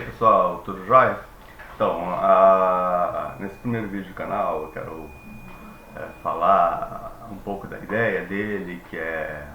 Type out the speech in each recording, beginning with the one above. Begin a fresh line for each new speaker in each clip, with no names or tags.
Pessoal, tudo jóia? Então, nesse primeiro vídeo do canal eu quero falar um pouco da ideia dele, que é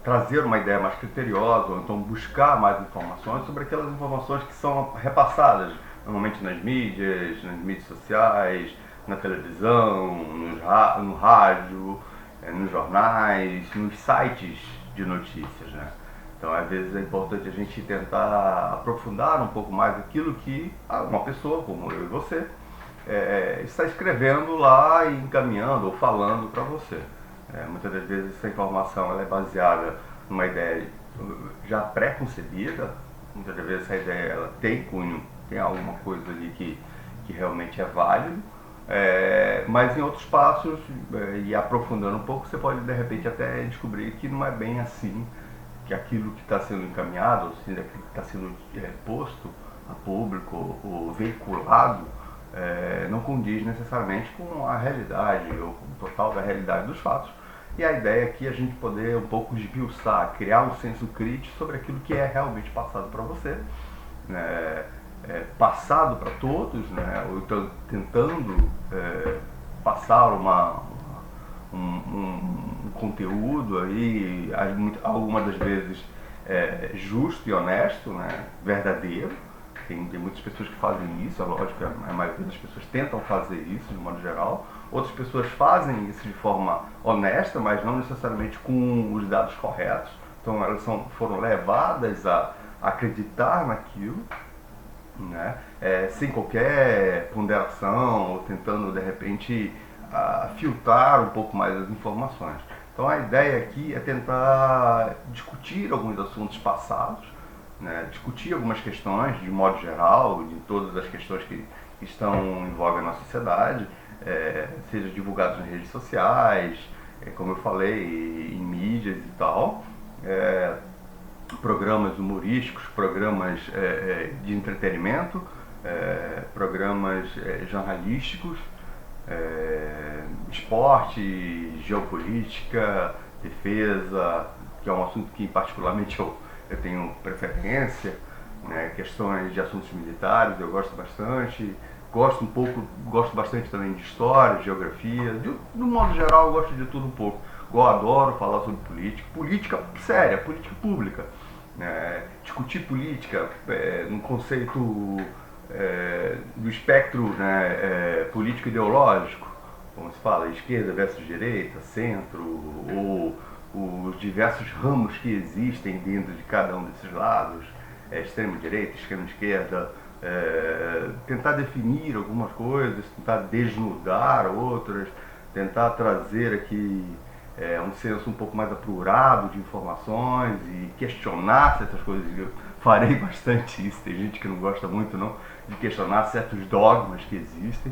trazer uma ideia mais criteriosa, ou então buscar mais informações sobre aquelas informações que são repassadas normalmente nas mídias sociais, na televisão, no rádio, nos jornais, nos sites de notícias, né? Então, às vezes é importante a gente tentar aprofundar um pouco mais aquilo que uma pessoa como eu e você está escrevendo lá e encaminhando ou falando para você. Muitas das vezes essa informação ela é baseada numa ideia já pré-concebida, muitas das vezes essa ideia ela tem cunho, tem alguma coisa ali que realmente é válido, mas em outros passos, e aprofundando um pouco, você pode de repente até descobrir que não é bem assim, que aquilo que está sendo encaminhado, ou seja, aquilo que está sendo posto a público ou veiculado, não condiz necessariamente com a realidade ou com o total da realidade dos fatos. E a ideia aqui é a gente poder um pouco esmiuçar, criar um senso crítico sobre aquilo que é realmente passado para você, né? Passado para todos, né? Ou então tentando passar um conteúdo aí, algumas das vezes justo e honesto, né? Verdadeiro. Tem muitas pessoas que fazem isso, é lógico, a maioria das pessoas tentam fazer isso de modo geral. Outras pessoas fazem isso de forma honesta, mas não necessariamente com os dados corretos. Então elas foram levadas a acreditar naquilo, né? Sem qualquer ponderação ou tentando de repente filtrar um pouco mais as informações. Então a ideia aqui é tentar discutir alguns assuntos passados, né? Discutir algumas questões de modo geral, de todas as questões que estão em voga na sociedade, seja divulgados nas redes sociais, como eu falei, em mídias e tal, programas humorísticos, programas de entretenimento, programas jornalísticos, esporte, geopolítica, defesa, que é um assunto que particularmente eu tenho preferência, né? Questões de assuntos militares eu gosto bastante, gosto bastante também de história, geografia, de um modo geral eu gosto de tudo um pouco. Eu adoro falar sobre política séria, política pública, discutir política no conceito do espectro, né, político ideológico, como se fala, esquerda versus direita, centro, ou os diversos ramos que existem dentro de cada um desses lados, extrema direita, extrema esquerda, tentar definir algumas coisas, tentar desnudar outras, tentar trazer aqui um senso um pouco mais apurado de informações e questionar certas coisas. Eu farei bastante isso, tem gente que não gosta muito não, de questionar certos dogmas que existem.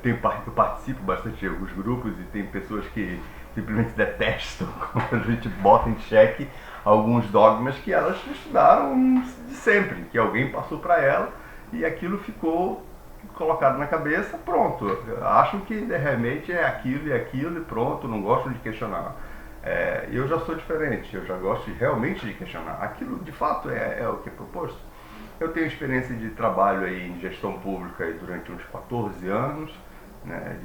Eu participo bastante de alguns grupos e tem pessoas que simplesmente detestam quando a gente bota em xeque alguns dogmas que elas estudaram de sempre, que alguém passou para ela e aquilo ficou colocado na cabeça, pronto. Acham que realmente é aquilo e pronto, não gostam de questionar. Eu já sou diferente, eu já gosto realmente de questionar. Aquilo de fato é o que é proposto. Eu tenho experiência de trabalho aí em gestão pública aí durante uns 14 anos, né,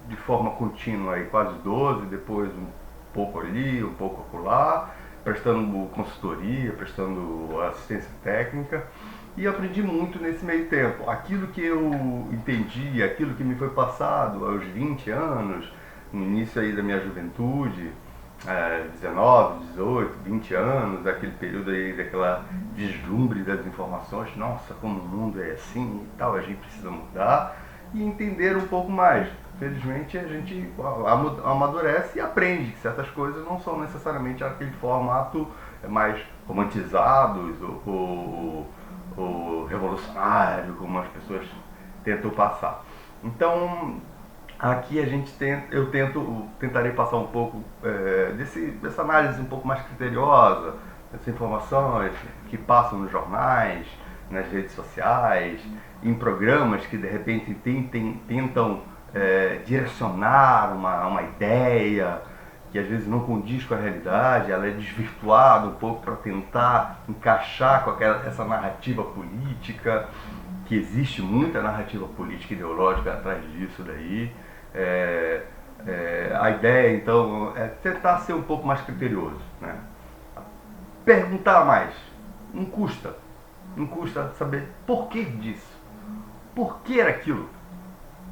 de forma contínua aí quase 12, depois um pouco ali, um pouco acolá, prestando consultoria, prestando assistência técnica, e aprendi muito nesse meio tempo. Aquilo que eu entendi, aquilo que me foi passado aos 20 anos, no início aí da minha juventude, 19, 18, 20 anos, aquele período aí daquela deslumbre das informações, nossa, como o mundo é assim e tal, a gente precisa mudar e entender um pouco mais. Felizmente a gente amadurece e aprende que certas coisas não são necessariamente aquele formato mais romantizados ou revolucionário, como as pessoas tentam passar. Então, aqui tentarei passar um pouco dessa análise um pouco mais criteriosa, dessas informações que passam nos jornais, nas redes sociais, em programas que de repente tentam direcionar uma ideia, que às vezes não condiz com a realidade, ela é desvirtuada um pouco para tentar encaixar com essa narrativa política, que existe muita narrativa política e ideológica atrás disso daí. A ideia, então, é tentar ser um pouco mais criterioso, né? Perguntar mais, não custa. Não custa saber por que disso, por que era aquilo.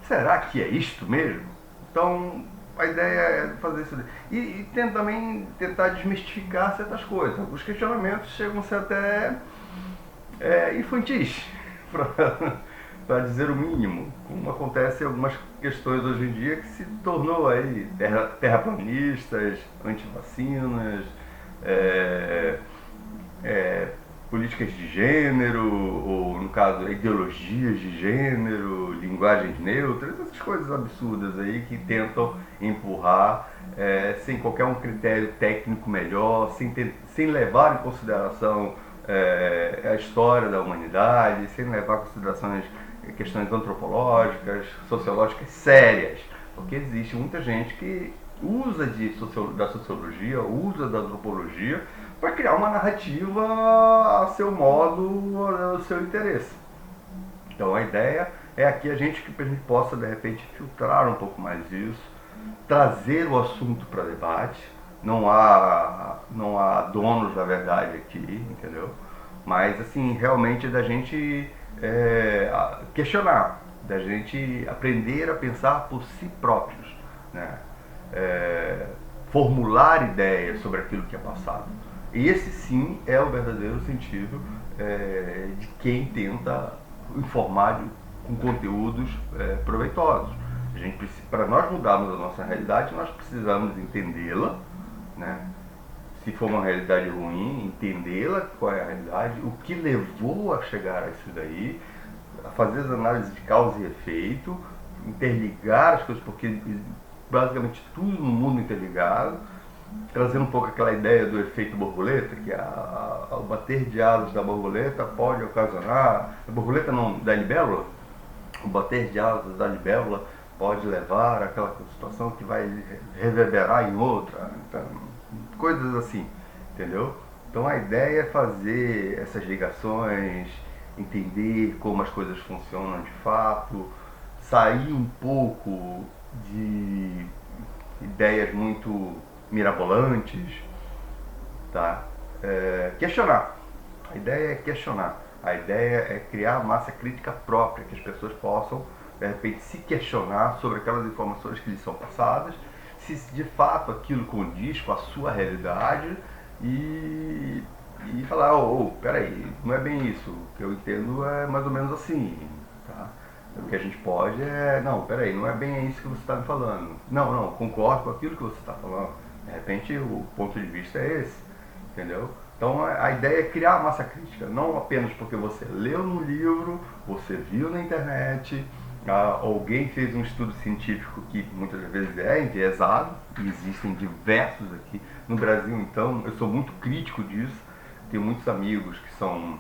Será que é isto mesmo? Então, a ideia é fazer isso. E também tentar desmistificar certas coisas. Os questionamentos chegam a ser até infantis, para dizer o mínimo, como acontece em algumas questões hoje em dia que se tornou aí terraplanistas, antivacinas, políticas de gênero, ou no caso ideologias de gênero, linguagens neutras, essas coisas absurdas aí que tentam empurrar sem qualquer um critério técnico melhor, sem levar em consideração a história da humanidade, sem levar em consideração questões antropológicas, sociológicas sérias, porque existe muita gente que usa da sociologia, usa da antropologia para criar uma narrativa a seu modo, ao seu interesse. Então a ideia é aqui que a gente possa de repente filtrar um pouco mais isso, trazer o assunto para debate. Não há donos da verdade aqui, entendeu? Mas assim, realmente da gente questionar, da gente aprender a pensar por si próprios, né? Formular ideias sobre aquilo que é passado. Esse sim é o verdadeiro sentido de quem tenta informar com conteúdos proveitosos. Para nós mudarmos a nossa realidade, nós precisamos entendê-la, né? Se for uma realidade ruim, entendê-la, qual é a realidade, o que levou a chegar a isso daí, a fazer as análises de causa e efeito, interligar as coisas, porque basicamente tudo no mundo interligado, trazendo um pouco aquela ideia do efeito borboleta, que ao bater de asas da borboleta pode ocasionar, a borboleta não, da libélula, o bater de asas da libélula pode levar àquela situação que vai reverberar em outra, então, coisas assim, entendeu? Então a ideia é fazer essas ligações, entender como as coisas funcionam de fato, sair um pouco de ideias muito mirabolantes, tá? Questionar. A ideia é questionar. A ideia é criar massa crítica própria, que as pessoas possam, de repente, se questionar sobre aquelas informações que lhes são passadas, se de fato aquilo condiz com a sua realidade e falar, peraí, não é bem isso, o que eu entendo é mais ou menos assim, tá? O que a gente pode não, peraí, não é bem isso que você está me falando. Não, concordo com aquilo que você está falando. De repente o ponto de vista é esse, entendeu? Então a ideia é criar massa crítica, não apenas porque você leu no livro, você viu na internet, alguém fez um estudo científico que muitas vezes é enviesado, e existem diversos aqui. No Brasil, então, eu sou muito crítico disso, tenho muitos amigos que são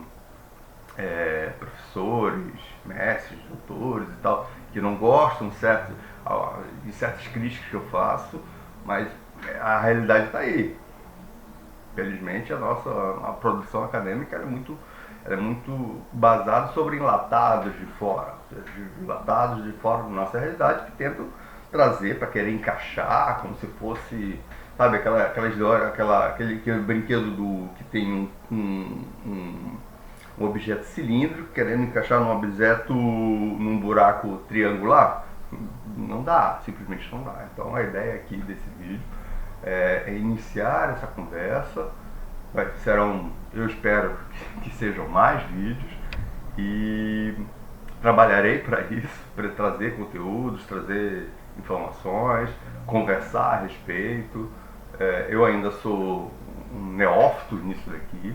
professores, mestres, doutores e tal, que não gostam de certas críticas que eu faço, mas a realidade está aí. Felizmente a produção acadêmica é muito basada sobre enlatados de fora da nossa realidade, que tentam trazer para querer encaixar como se fosse, sabe, aquele brinquedo que tem um objeto cilíndrico querendo encaixar num buraco triangular. Não dá, simplesmente não dá. Então a ideia aqui desse vídeo é iniciar essa conversa. Eu espero que sejam mais vídeos, e trabalharei para isso, para trazer conteúdos, trazer informações, conversar a respeito. Eu ainda sou um neófito nisso daqui.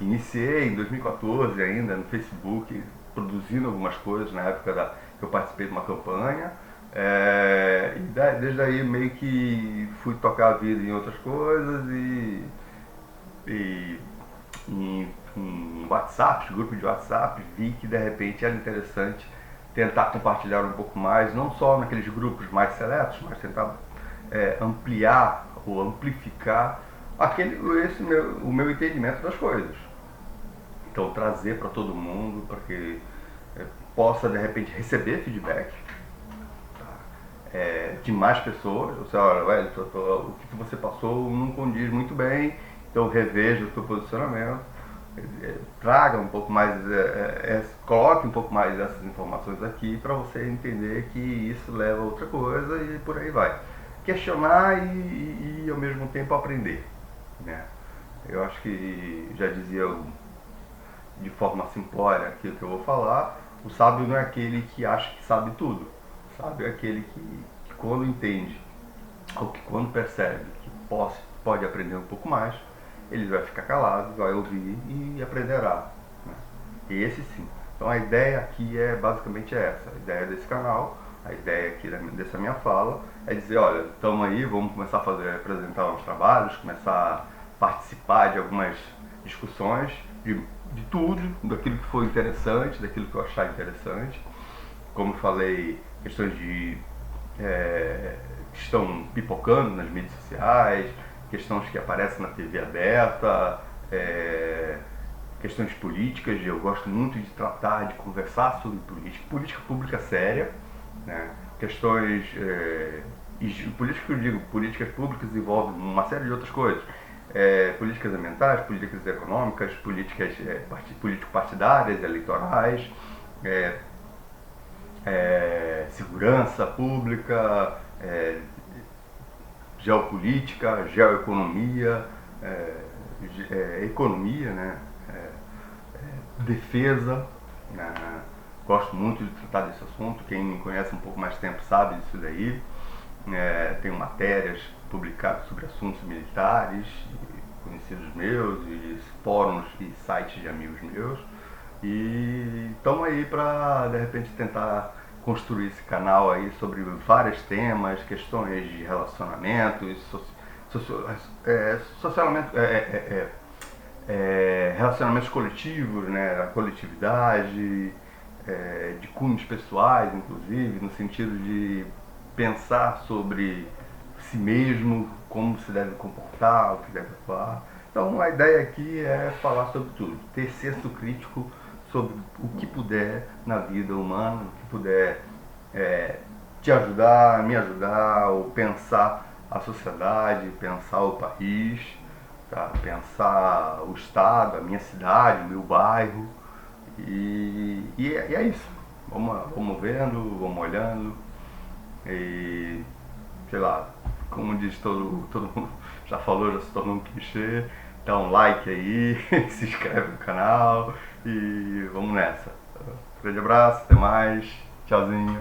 Iniciei em 2014 ainda no Facebook, produzindo algumas coisas na época que eu participei de uma campanha. E desde aí meio que fui tocar a vida em outras coisas e em WhatsApp, grupo de WhatsApp, vi que de repente era interessante tentar compartilhar um pouco mais, não só naqueles grupos mais seletos, mas tentar ampliar ou amplificar o meu entendimento das coisas. Então trazer para todo mundo, para que possa de repente receber feedback, de mais pessoas. Você olha, velho, o que você passou não condiz muito bem, então reveja o seu posicionamento, traga um pouco mais, coloque um pouco mais dessas informações aqui para você entender que isso leva a outra coisa e por aí vai. Questionar e ao mesmo tempo aprender, né? Eu acho que já dizia de forma simplória aquilo que eu vou falar, o sábio não é aquele que acha que sabe tudo. O sábio é aquele que quando entende, ou que quando percebe que pode aprender um pouco mais, ele vai ficar calado, vai ouvir e aprenderá, né? E esse sim. Então a ideia aqui é basicamente essa. A ideia desse canal, a ideia aqui dessa minha fala, é dizer, olha, estamos aí, vamos começar a apresentar uns trabalhos, começar a participar de algumas discussões, de tudo, daquilo que for interessante, daquilo que eu achar interessante. Como eu falei, questões que estão pipocando nas mídias sociais, questões que aparecem na TV aberta, questões políticas. Eu gosto muito de tratar, de conversar sobre política pública séria, né? Questões políticas que eu digo, políticas públicas envolvem uma série de outras coisas. Políticas ambientais, políticas econômicas, políticas político-partidárias, eleitorais, segurança pública, geopolítica, geoeconomia, economia, né? Defesa, né? Gosto muito de tratar desse assunto. Quem me conhece um pouco mais tempo sabe disso daí. Tenho matérias publicadas sobre assuntos militares, conhecidos meus, e fóruns e sites de amigos meus. E estamos aí para, de repente, tentar construir esse canal aí sobre vários temas, questões de relacionamentos, relacionamentos coletivos, né, a coletividade, de cunhos pessoais, inclusive, no sentido de pensar sobre si mesmo, como se deve comportar, o que deve atuar. Então a ideia aqui é falar sobre tudo, ter senso crítico sobre o que puder na vida humana, o que puder te ajudar, me ajudar, ou pensar a sociedade, pensar o país, tá? Pensar o estado, a minha cidade, o meu bairro. E é isso. Vamos vendo, vamos olhando. E sei lá, como diz todo mundo, já falou, já se tornou um clichê. Dá um like aí, se inscreve no canal e vamos nessa. Grande abraço, até mais, tchauzinho.